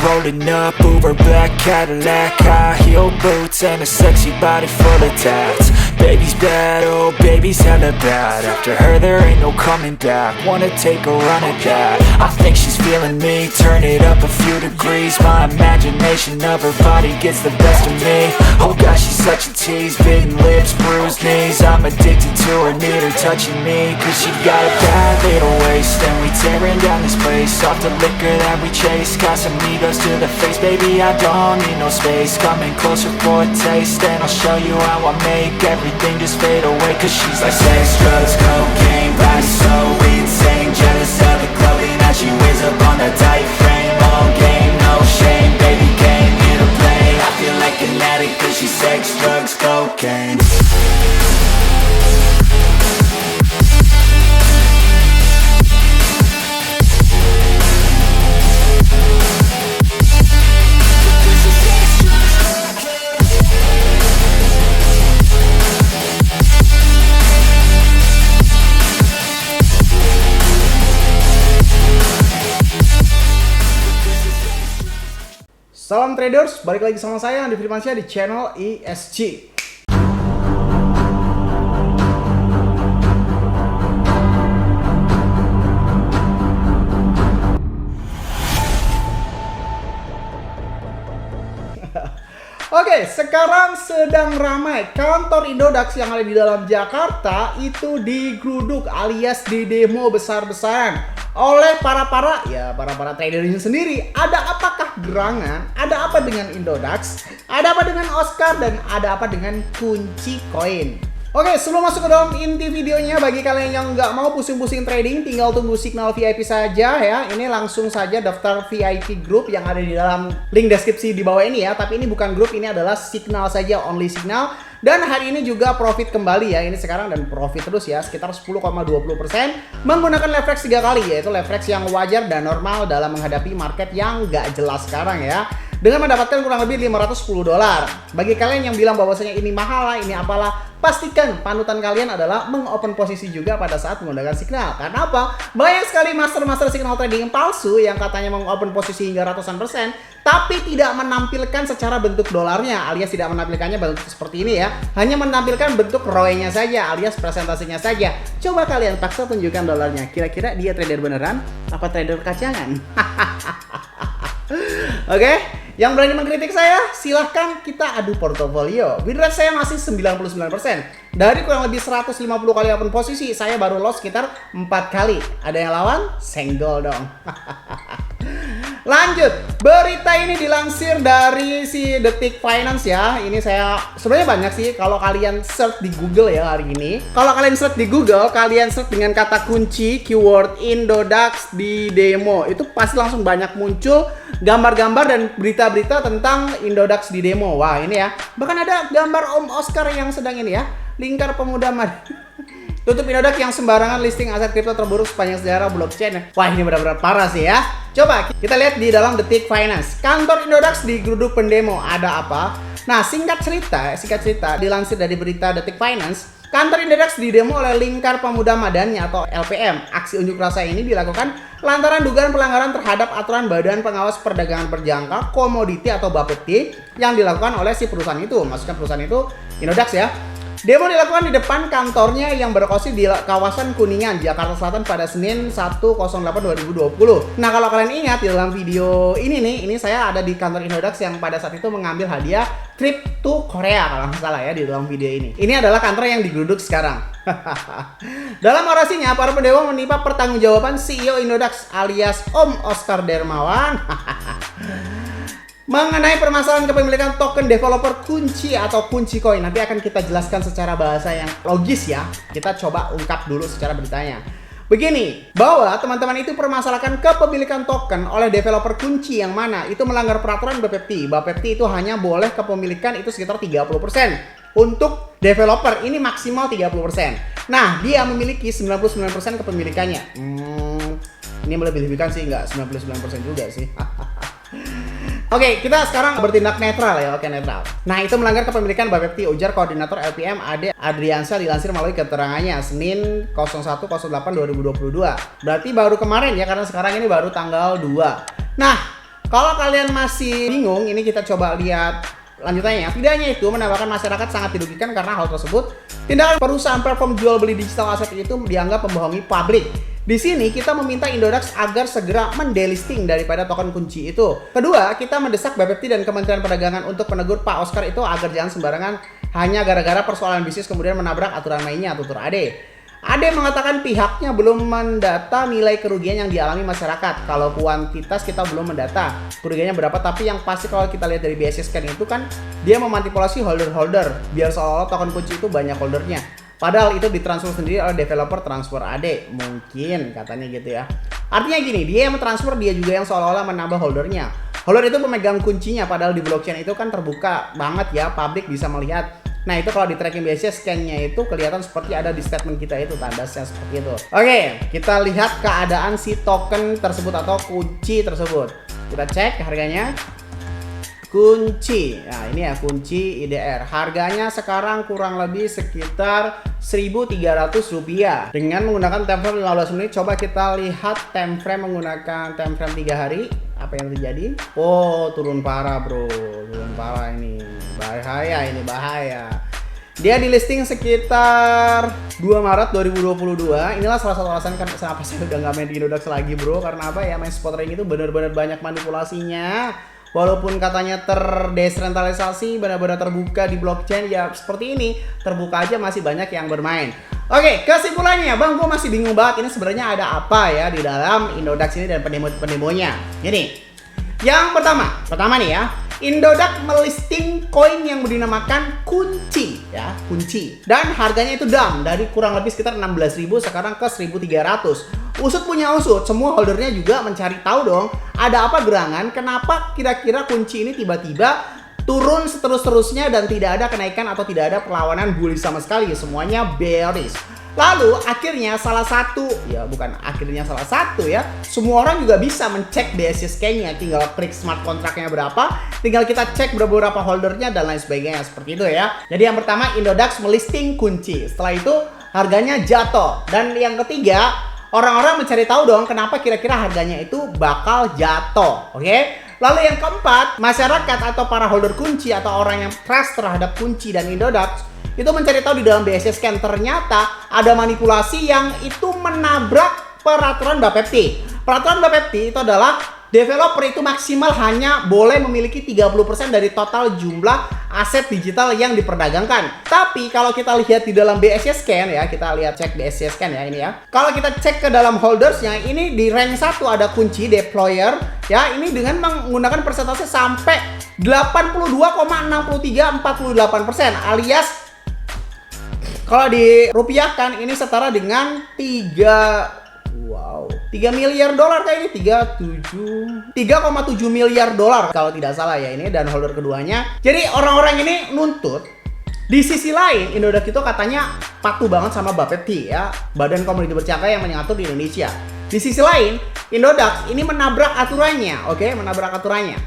rolling up, Uber black Cadillac, high heel boots and a sexy body full of tats. Baby's bad, oh baby's hella bad. After her there ain't no coming back. Wanna take a run at that. I think she's feeling me, turn it up a few degrees. My imagination of her body gets the best of me. Oh gosh, she's such a tease, bitten lips, bruised knees. I'm addicted to her, need her touching me, cause she got a bad little waist. And we tearing down this place, off the liquor that we chase. Casamigos to the face, baby I don't need no space. Coming closer for a taste, and I'll show you how I make everything just fade away. Cause she's like sex, drugs, cocaine, body so insane. Jealous of the clothing that she wears up on that tight frame. All game, no shame, baby came here to play. I feel like an addict cause she's sex, drugs, cocaine. Salam traders, balik lagi sama saya Andi Firmansyah di channel ESG. Oke, sekarang sedang ramai kantor Indodax yang ada di dalam Jakarta itu digeruduk alias didemo besar-besaran oleh para tradernya sendiri. Ada apakah gerangan? Ada apa dengan Indodax? Ada apa dengan Oscar? Dan ada apa dengan kunci koin? Oke, sebelum masuk ke dalam inti videonya, bagi kalian yang nggak mau pusing-pusing trading, tinggal tunggu signal VIP saja ya. Ini langsung saja daftar VIP group yang ada di dalam link deskripsi di bawah ini ya. Tapi ini bukan grup, ini adalah signal saja, only signal. Dan hari ini juga profit kembali ya, ini sekarang dan profit terus ya, sekitar 10,20% menggunakan leverage 3 kali, yaitu leverage yang wajar dan normal dalam menghadapi market yang nggak jelas sekarang ya, dengan mendapatkan kurang lebih $510. Bagi kalian yang bilang bahwasanya ini mahal lah, ini apalah, pastikan panutan kalian adalah mengopen posisi juga pada saat menggunakan signal. Karena apa? Banyak sekali master signal trading palsu yang katanya mengopen posisi hingga ratusan persen, tapi tidak menampilkan secara bentuk dolarnya, alias tidak menampilkannya bentuk seperti ini ya, hanya menampilkan bentuk ROE-nya saja, alias presentasinya saja. Coba kalian paksa tunjukkan dolarnya, kira-kira dia trader beneran apa trader kacangan? Oke, yang berani mengkritik saya, silahkan kita adu portofolio. Win rate saya masih 99%. Dari kurang lebih 150 kali open posisi, saya baru loss sekitar 4 kali. Ada yang lawan? Senggol dong. Lanjut, berita ini dilansir dari si Detik Finance ya. Ini saya sebenarnya banyak sih kalau kalian search di Google ya hari ini. Kalau kalian search di Google, kalian search dengan kata kunci keyword Indodax di demo, itu pasti langsung banyak muncul gambar-gambar dan berita-berita tentang Indodax di demo. Wah, ini ya. Bahkan ada gambar Om Oscar yang sedang ini ya, lingkar pemuda tutup Indodax yang sembarangan listing aset kripto terburuk sepanjang sejarah blockchain. Wah, ini benar-benar parah sih ya. Coba kita lihat di dalam Detik Finance. Kantor Indodax digeruduk pendemo. Ada apa? Nah, singkat cerita dilansir dari berita Detik Finance, kantor Indodax didemo oleh Lingkar Pemuda Madani atau LPM. Aksi unjuk rasa ini dilakukan lantaran dugaan pelanggaran terhadap aturan Badan Pengawas Perdagangan Berjangka Komoditi atau Bapepti yang dilakukan oleh si perusahaan itu. Maksudnya perusahaan itu Indodax ya. Demo dilakukan di depan kantornya yang berlokasi di kawasan Kuningan, Jakarta Selatan pada Senin 1/08/2020. Nah, kalau kalian ingat di dalam video ini nih, ini saya ada di kantor Indodax yang pada saat itu mengambil hadiah trip to Korea kalau nggak salah ya di dalam video ini. Ini adalah kantor yang digeruduk sekarang. Dalam orasinya, para pendemo menimpa pertanggungjawaban CEO Indodax alias Om Oscar Dermawan mengenai permasalahan kepemilikan token developer kunci atau kunci koin. Nanti akan kita jelaskan secara bahasa yang logis ya. Kita coba ungkap dulu secara beritanya. Begini, bahwa teman-teman itu permasalahkan kepemilikan token oleh developer kunci yang mana itu melanggar peraturan Bapepti. Bapepti itu hanya boleh kepemilikan itu sekitar 30%. Untuk developer ini maksimal 30%. Nah, dia memiliki 99% kepemilikannya. Ini melebih-lebihkan sih, nggak 99% juga sih. Oke, kita sekarang bertindak netral ya. Oke, netral. Nah, itu melanggar kepemilikan Bapepti, ujar koordinator LPM Ade Adriansyah dilansir melalui keterangannya Senin 01/08/2022. Berarti baru kemarin ya, karena sekarang ini baru tanggal 2. Nah, Kalau kalian masih bingung, ini kita coba lihat lanjutannya. Tidak hanya itu, menambahkan masyarakat sangat dirugikan karena hal tersebut. Tindakan perusahaan platform jual beli digital aset itu dianggap membohongi publik. Di sini kita meminta Indodax agar segera mendelisting daripada token kunci itu. Kedua, kita mendesak BPPT dan Kementerian Perdagangan untuk menegur Pak Oscar itu agar jangan sembarangan hanya gara-gara persoalan bisnis kemudian menabrak aturan mainnya, tutur Ade. Ade mengatakan pihaknya belum mendata nilai kerugian yang dialami masyarakat. Kalau kuantitas kita belum mendata kerugiannya berapa, tapi yang pasti kalau kita lihat dari BSC Scan itu kan dia memanipulasi holder-holder biar seolah-olah token kunci itu banyak holdernya. Padahal itu ditransfer sendiri oleh developer transfer AD. Mungkin katanya gitu ya. Artinya gini, dia yang mentransfer, dia juga yang seolah-olah menambah holdernya. Holder itu pemegang kuncinya, padahal di blockchain itu kan terbuka banget ya, publik bisa melihat. Nah itu kalau di tracking BSC scan-nya itu kelihatan seperti ada di statement kita itu, tandasnya seperti itu. Oke, kita lihat keadaan si token tersebut atau kunci tersebut. Kita cek harganya. Kunci, nah ini ya kunci IDR. Harganya sekarang kurang lebih sekitar Rp1.300 dengan menggunakan time frame 15 menit. Coba kita lihat time frame menggunakan time frame 3 hari. Apa yang terjadi? Oh, turun parah bro, turun parah ini. Bahaya ini, bahaya. Dia di listing sekitar 2 Maret 2022. Inilah salah satu alasan kenapa saya udah nggak main di Indodax lagi bro. Karena apa ya, main spot trading itu benar-benar banyak manipulasinya. Walaupun katanya terdesentralisasi, benar-benar terbuka di blockchain, ya seperti ini, terbuka aja masih banyak yang bermain. Oke, kesimpulannya, Bang, gue masih bingung banget ini sebenarnya ada apa ya di dalam Indodax ini dan pendemo-pendemonya. Ini, yang pertama nih ya, Indodax melisting koin yang dinamakan kunci ya, kunci. Dan harganya itu dump dari kurang lebih sekitar 16.000 sekarang ke 1.300. Usut punya usut, semua holdernya juga mencari tahu dong, ada apa gerangan, kenapa kira-kira kunci ini tiba-tiba turun seterus-terusnya dan tidak ada kenaikan atau tidak ada perlawanan bullish sama sekali, semuanya bearish. Lalu akhirnya salah satu ya, semua orang juga bisa mencek BSC scan-nya, tinggal klik smart contract-nya berapa, tinggal kita cek beberapa holdernya dan lain sebagainya, seperti itu ya. Jadi yang pertama, Indodax melisting kunci, setelah itu harganya jatuh, dan yang ketiga, orang-orang mencari tahu dong kenapa kira-kira harganya itu bakal jatuh, oke? Lalu yang keempat, masyarakat atau para holder kunci atau orang yang trust terhadap kunci dan Indodax itu mencari tahu di dalam BSC scan ternyata ada manipulasi yang itu menabrak peraturan BAPEPT. Peraturan BAPEPT itu adalah developer itu maksimal hanya boleh memiliki 30% dari total jumlah aset digital yang diperdagangkan. Tapi kalau kita lihat di dalam BSC scan ya, kita lihat cek BSC scan ya ini ya. Kalau kita cek ke dalam holdersnya, ini di rank 1 ada kunci deployer ya, ini dengan menggunakan persentase sampai 82,6348% alias kalau dirupiahkan ini setara dengan 3 miliar dolar kayak ini, 3,7 miliar dolar kalau tidak salah ya ini, dan holder keduanya. Jadi orang-orang ini nuntut. Di sisi lain, Indodax itu katanya patuh banget sama BAPEPT ya, Badan Komunikasi Berjangka yang mengatur di Indonesia. Di sisi lain, Indodax ini menabrak aturannya, oke, menabrak aturannya.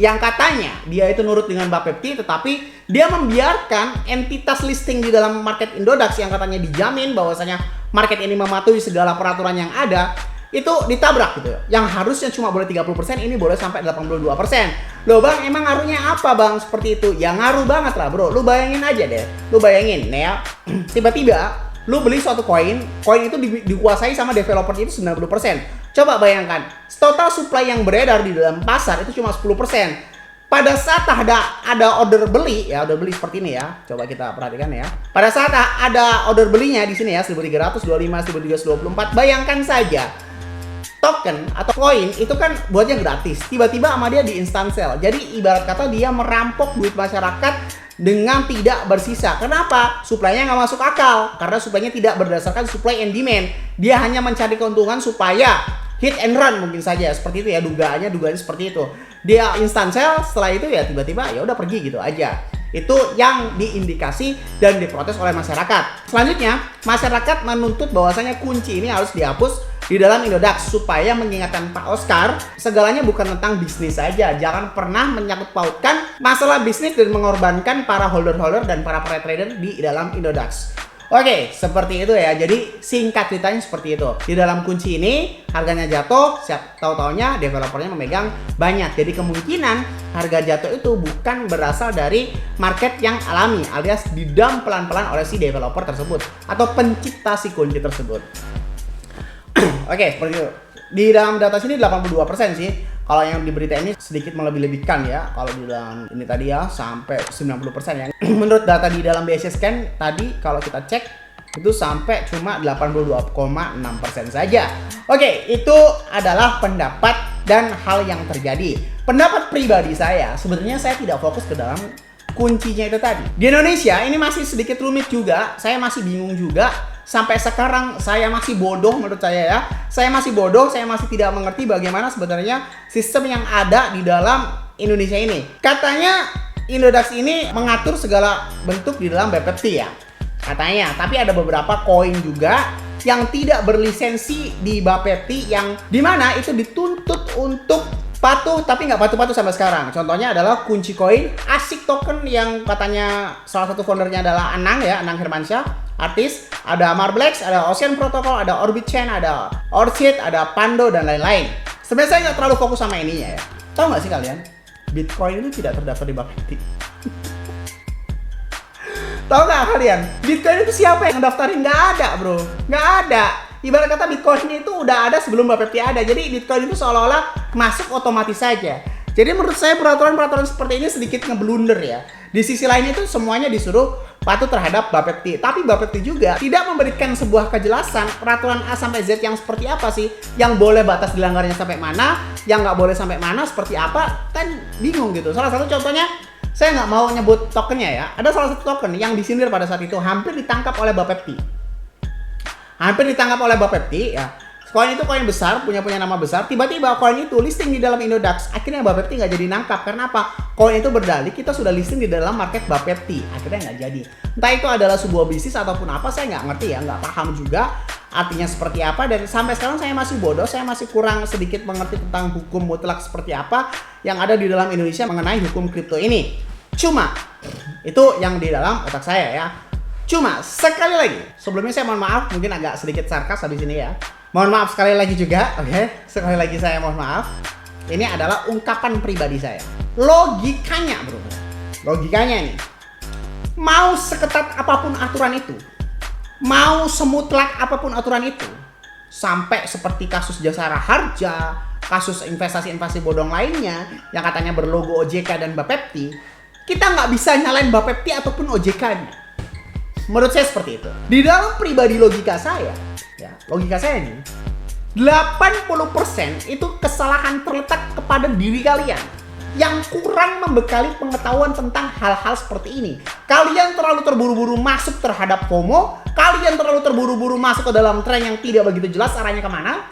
Yang katanya dia itu nurut dengan BAPEPT, tetapi dia membiarkan entitas listing di dalam market Indodax yang katanya dijamin bahwasanya market ini mematuhi segala peraturan yang ada, itu ditabrak gitu. Yang harusnya cuma boleh 30%, ini boleh sampai 82%. Loh bang, emang ngaruhnya apa bang seperti itu? Ya ngaruh banget lah bro, lu bayangin aja deh. Lu bayangin nih ya, tiba-tiba lu beli suatu koin itu dikuasai sama developer itu 90%. Coba bayangkan, total supply yang beredar di dalam pasar itu cuma 10%. Pada saat ada order beli, ya order beli seperti ini ya. Coba kita perhatikan ya. Pada saat ada order belinya di sini ya 1325, 1324, bayangkan saja token atau koin itu kan buatnya gratis. Tiba-tiba sama dia di instant sell. Jadi ibarat kata dia merampok duit masyarakat dengan tidak bersisa. Kenapa? Supply-nya nggak masuk akal. Karena supply-nya tidak berdasarkan supply and demand. Dia hanya mencari keuntungan supaya hit and run mungkin saja. Seperti itu ya dugaannya seperti itu. Dia instant sell, setelah itu ya tiba-tiba ya udah pergi gitu aja. Itu yang diindikasi dan diprotes oleh masyarakat. Selanjutnya, masyarakat menuntut bahwasanya kunci ini harus dihapus di dalam Indodax supaya mengingatkan Pak Oscar segalanya bukan tentang bisnis saja. Jangan pernah menyangkut pautkan masalah bisnis dan mengorbankan para holder-holder dan para trader di dalam Indodax. Oke, seperti itu ya. Jadi singkat ceritanya seperti itu. Di dalam kunci ini harganya jatuh, siap tahu-taunya developernya memegang banyak. Jadi kemungkinan harga jatuh itu bukan berasal dari market yang alami, alias didump pelan-pelan oleh si developer tersebut atau pencipta si kunci tersebut. Oke, seperti itu. Di dalam data sini 82% sih. Kalau yang di berita ini sedikit melebih-lebihkan ya. Kalau di dalam ini tadi ya sampai 90% ya. Menurut data di dalam BSC Scan tadi kalau kita cek itu sampai cuma 82,6% saja. Oke, itu adalah pendapat dan hal yang terjadi. Pendapat pribadi saya, sebenarnya saya tidak fokus ke dalam kuncinya itu tadi. Di Indonesia ini masih sedikit rumit juga. Saya masih bingung juga. Sampai sekarang saya masih bodoh menurut saya ya. Saya masih bodoh, saya masih tidak mengerti bagaimana sebenarnya sistem yang ada di dalam Indonesia ini. Katanya Indodax ini mengatur segala bentuk di dalam BPT ya. Katanya, tapi ada beberapa koin juga yang tidak berlisensi di Bapepti yang dimana itu dituntut untuk patuh tapi nggak patuh-patuh sampai sekarang. Contohnya adalah kunci koin ASIC token yang katanya salah satu foundernya adalah Anang ya, Anang Hermansyah, artis. Ada Marblex, ada Ocean Protocol, ada Orbit Chain, ada Orchid, ada Pando dan lain-lain. Sebenarnya saya nggak terlalu fokus sama ininya ya. Tahu nggak sih kalian? Bitcoin itu tidak terdaftar di Bapepti. Tahu nggak kalian? Bitcoin itu siapa yang daftarin? Nggak ada bro, nggak ada. Ibarat kata Bitcoin itu udah ada sebelum Bapepti ada. Jadi Bitcoin itu seolah-olah masuk otomatis saja. Jadi menurut saya peraturan-peraturan seperti ini sedikit ngeblunder ya. Di sisi lain itu semuanya disuruh patuh terhadap Bapepti. Tapi Bapepti juga tidak memberikan sebuah kejelasan peraturan A sampai Z yang seperti apa sih. Yang boleh batas dilanggarnya sampai mana, yang nggak boleh sampai mana, seperti apa. Kan bingung gitu. Salah satu contohnya, saya nggak mau nyebut tokennya ya. Ada salah satu token yang disindir pada saat itu hampir ditangkap oleh Bapepti. Hampir ditangkap oleh Bapepti ya. Koin itu koin besar, punya nama besar. Tiba-tiba koin itu listing di dalam Indodax. Akhirnya Bapepti nggak jadi nangkap. Karena apa? Koin itu berdalih kita sudah listing di dalam market Bapepti. Akhirnya nggak jadi. Entah itu adalah sebuah bisnis ataupun apa, saya nggak ngerti ya, nggak paham juga artinya seperti apa. Dan sampai sekarang saya masih bodoh, saya masih kurang sedikit mengerti tentang hukum mutlak seperti apa yang ada di dalam Indonesia mengenai hukum kripto ini. Cuma itu yang di dalam otak saya ya. Cuma sekali lagi, sebelumnya saya mohon maaf, mungkin agak sedikit sarkas habis ini ya. Mohon maaf sekali lagi juga, oke? Sekali lagi saya mohon maaf. Ini adalah ungkapan pribadi saya. Logikanya bro, logikanya nih. Mau seketat apapun aturan itu, mau semutlak apapun aturan itu, sampai seperti kasus Jasara Harja, kasus investasi-investasi bodong lainnya yang katanya berlogo OJK dan Bapepti, kita nggak bisa nyalain Bapepti ataupun OJK-nya. Menurut saya seperti itu. Di dalam pribadi logika saya, ya, logika saya ini 80% itu kesalahan terletak kepada diri kalian yang kurang membekali pengetahuan tentang hal-hal seperti ini. Kalian terlalu terburu-buru masuk terhadap FOMO, kalian terlalu terburu-buru masuk ke dalam tren yang tidak begitu jelas arahnya kemana.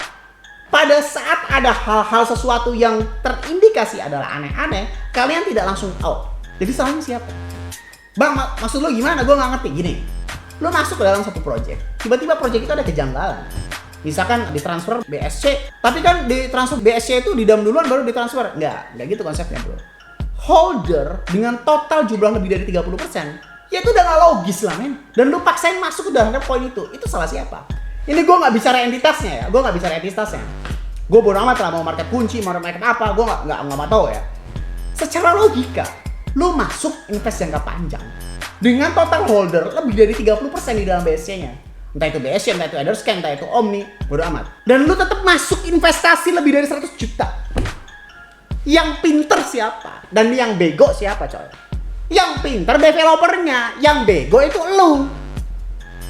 Pada saat ada hal-hal sesuatu yang terindikasi adalah aneh-aneh, kalian tidak langsung out. Jadi salahnya siapa? Bang, maksud lo gimana? Gue nggak ngerti. Gini, lo masuk ke dalam satu project, tiba-tiba project itu ada kejanggalan. Misalkan ditransfer BSC, tapi kan ditransfer BSC itu didam duluan baru ditransfer. Nggak gitu konsepnya bro. Holder dengan total jumlah lebih dari 30%, ya itu udah nggak logis lah men. Dan lo paksain masuk ke dalam poin itu salah siapa? Ini gue nggak bicara entitasnya ya, gue nggak bicara entitasnya. Gue bodo amat lah mau market kunci, mau market apa, gue nggak tahu ya. Secara logika, lu masuk invest jangka panjang dengan total holder lebih dari 30% di dalam BSC-nya. Entah itu BSC, entah itu Etherscan, entah itu Omni, bodo amat. Dan lu tetap masuk investasi lebih dari 100 juta. Yang pinter siapa? Dan yang bego siapa coy? Yang pinter developernya, yang bego itu lu.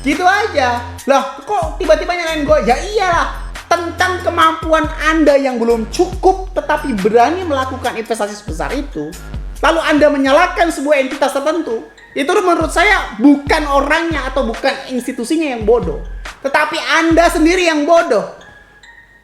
Gitu aja. Lah kok tiba-tiba nyalain gue? Ya iyalah. Tentang kemampuan Anda yang belum cukup tetapi berani melakukan investasi sebesar itu, lalu Anda menyalahkan sebuah entitas tertentu, itu menurut saya bukan orangnya atau bukan institusinya yang bodoh, tetapi Anda sendiri yang bodoh.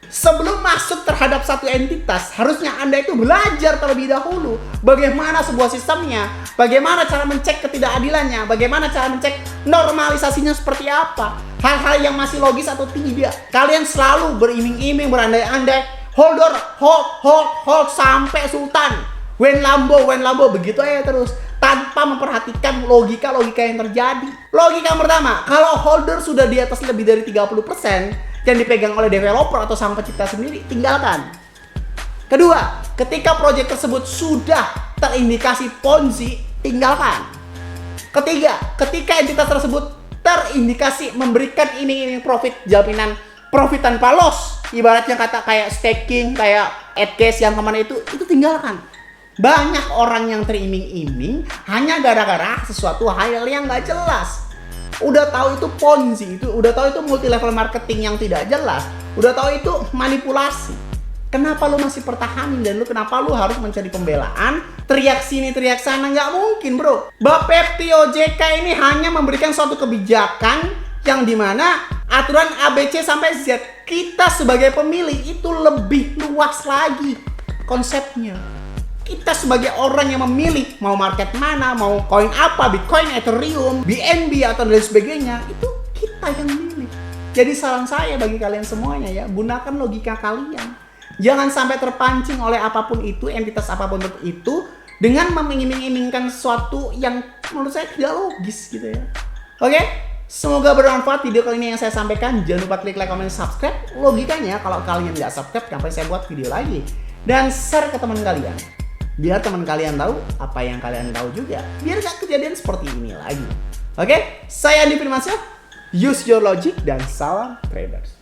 Sebelum masuk terhadap satu entitas, harusnya Anda itu belajar terlebih dahulu bagaimana sebuah sistemnya, bagaimana cara mencek ketidakadilannya, bagaimana cara mencek normalisasinya seperti apa, hal-hal yang masih logis atau tidak. Kalian selalu beriming-iming, berandai-andai, hold sampai sultan. When Lambo, begitu aja terus. tanpa memperhatikan logika-logika yang terjadi. Logika yang pertama, kalau holder sudah di atas lebih dari 30% yang dipegang oleh developer atau sang pencipta sendiri, tinggalkan. Kedua, ketika proyek tersebut sudah terindikasi Ponzi, tinggalkan. Ketiga, ketika entitas tersebut terindikasi memberikan iming-iming profit, jaminan profit tanpa loss, ibaratnya kata kayak staking, kayak add cash yang kemana itu tinggalkan. Banyak orang yang teriming-iming hanya gara-gara sesuatu hal yang nggak jelas. Udah tahu itu Ponzi, udah tahu itu multi level marketing yang tidak jelas, udah tahu itu manipulasi. Kenapa lu masih pertahanin dan kenapa lu harus mencari pembelaan? Teriak sini, teriak sana, nggak mungkin bro. Bapepti OJK ini hanya memberikan suatu kebijakan yang dimana aturan ABC sampai Z. Kita sebagai pemilih itu lebih luas lagi konsepnya. Kita sebagai orang yang memilih mau market mana, mau koin apa, Bitcoin, Ethereum, BNB atau dan sebagainya, itu kita yang milih. Jadi saran saya bagi kalian semuanya ya, gunakan logika kalian. Jangan sampai terpancing oleh apapun itu, entitas apapun itu, dengan mengiming-imingkan sesuatu yang menurut saya tidak logis gitu ya. Oke? Semoga bermanfaat video kali ini yang saya sampaikan. Jangan lupa klik like, comment, subscribe. Logikanya kalau kalian nggak subscribe, ngapain saya buat video lagi? Dan share ke teman kalian. Biar teman kalian tahu apa yang kalian tahu juga. Biar gak kejadian seperti ini lagi. Oke? Saya Andi Firmansyah. Use your logic dan salam traders.